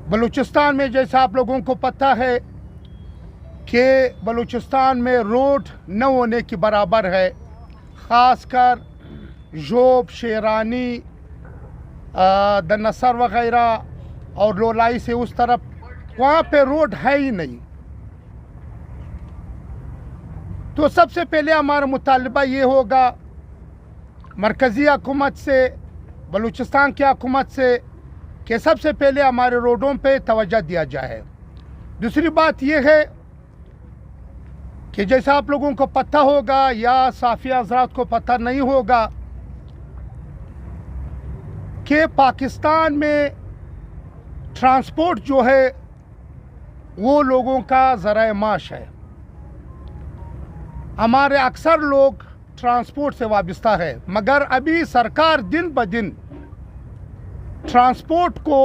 बलूचिस्तान में जैसा आप लोगों को पता है कि बलूचिस्तान में रोड न होने के बराबर है। ख़ासकर जोब, शेरानी, दनसर वग़ैरह और लोलाई से उस तरफ वहाँ पे रोड है ही नहीं। तो सबसे पहले हमारा मुतालबा ये होगा मरकज़ी हुकूमत से, बलूचिस्तान की हुकूमत से, कि सबसे पहले हमारे रोडों पे तवज्जो दिया जाए। दूसरी बात यह है कि जैसा आप लोगों को पता होगा या साफ़िया हज़रात को पता नहीं होगा कि पाकिस्तान में ट्रांसपोर्ट जो है वो लोगों का ज़राए माश है। हमारे अक्सर लोग ट्रांसपोर्ट से वाबस्ता है, मगर अभी सरकार दिन ब दिन ट्रांसपोर्ट को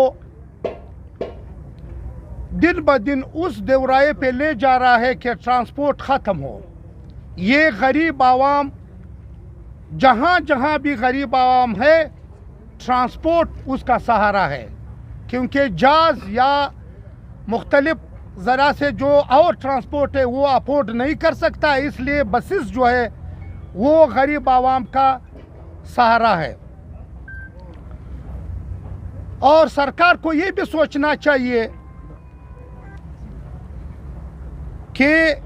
दिन ब दिन उस दौराए पे ले जा रहा है कि ट्रांसपोर्ट ख़त्म हो। ये गरीब आवाम, जहाँ जहाँ भी गरीब आवाम है, ट्रांसपोर्ट उसका सहारा है, क्योंकि जहाज़ या मुख्तलिफ ज़रा से जो और ट्रांसपोर्ट है वो अफोर्ड नहीं कर सकता, इसलिए बसेस जो है वो गरीब आवाम का सहारा है। और सरकार को ये भी सोचना चाहिए कि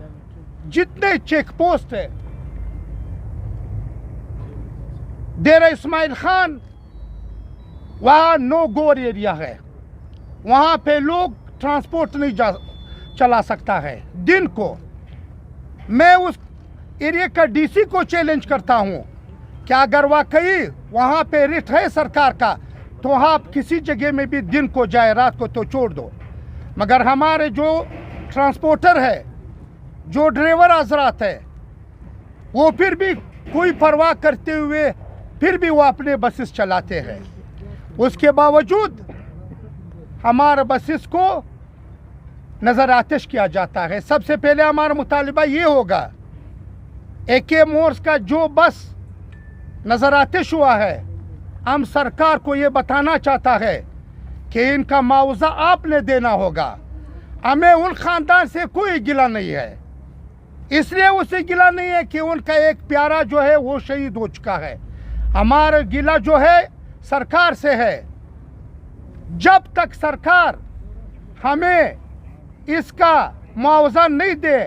जितने चेक पोस्ट है, डेरा इस्माइल खान वहाँ नो गोर एरिया है, वहाँ पे लोग ट्रांसपोर्ट नहीं चला सकता है। दिन को मैं उस एरिया का डीसी को चैलेंज करता हूँ कि अगर वाकई वहाँ पे रिट है सरकार का तो आप किसी जगह में भी दिन को जाए, रात को तो छोड़ दो। मगर हमारे जो ट्रांसपोर्टर है, जो ड्राइवर हजरात है, वो फिर भी कोई परवाह करते हुए फिर भी वो अपने बसेस चलाते हैं। उसके बावजूद हमारे बसेस को नज़र आतिश किया जाता है। सबसे पहले हमारा मुतालिबा ये होगा, AK मोर्स का जो बस नज़र आतिश हुआ है, हम सरकार को ये बताना चाहता है कि इनका मुआवजा आपने देना होगा। हमें उन ख़ानदान से कोई गिला नहीं है, इसलिए उससे गिला नहीं है कि उनका एक प्यारा जो है वो शहीद हो चुका है। हमारा गिला जो है सरकार से है। जब तक सरकार हमें इसका मुआवजा नहीं दे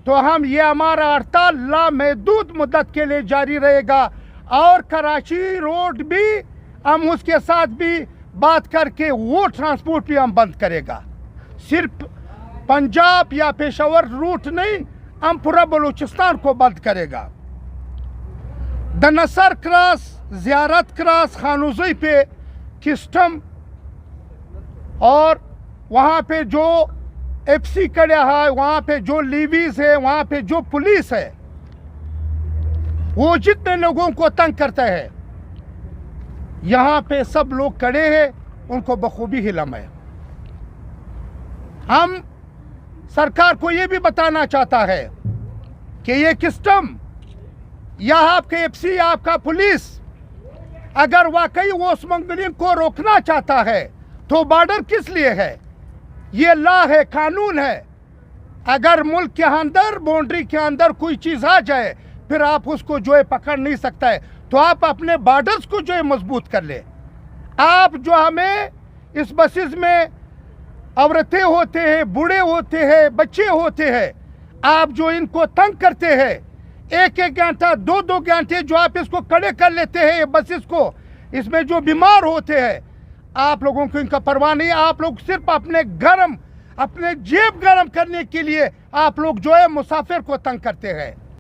तो हम ये हमारा हड़ताल लामहदूद मुद्दत के लिए जारी रहेगा। और कराची रोड भी हम उसके साथ भी बात करके वो ट्रांसपोर्ट भी हम बंद करेगा। सिर्फ पंजाब या पेशावर रूट नहीं, हम पूरा बलूचिस्तान को बंद करेगा। दनसर क्रॉस, ज़ियारत क्रॉस, खानूज़ी पे किस्टम और वहाँ पे जो FC कड़ा है, वहाँ पे जो लीवीज है, वहाँ पे जो पुलिस है, वो जितने लोगों को तंग करता है, यहाँ पे सब लोग खड़े हैं, उनको बखूबी हिलम है। हम सरकार को ये भी बताना चाहता है कि ये किस्टम या आपके FC, आपका पुलिस अगर वाकई वो स्मगलिंग को रोकना चाहता है तो बॉर्डर किस लिए है? ये लॉ है, कानून है। अगर मुल्क के अंदर, बाउंड्री के अंदर कोई चीज़ आ जाए, फिर आप उसको जो है पकड़ नहीं सकता है। तो आप अपने बॉर्डर्स को जो है मजबूत कर ले। आप जो हमें इस बसेस में औरतें होते हैं, बूढ़े होते हैं, बच्चे होते हैं, आप जो इनको तंग करते हैं, एक एक घंटा, दो दो घंटे जो आप इसको खड़े कर लेते हैं ये बसेस को, इसमें जो बीमार होते हैं, आप लोगों को इनका परवाह नहीं। आप लोग सिर्फ अपने जेब गरम करने के लिए आप लोग जो है मुसाफिर को तंग करते हैं।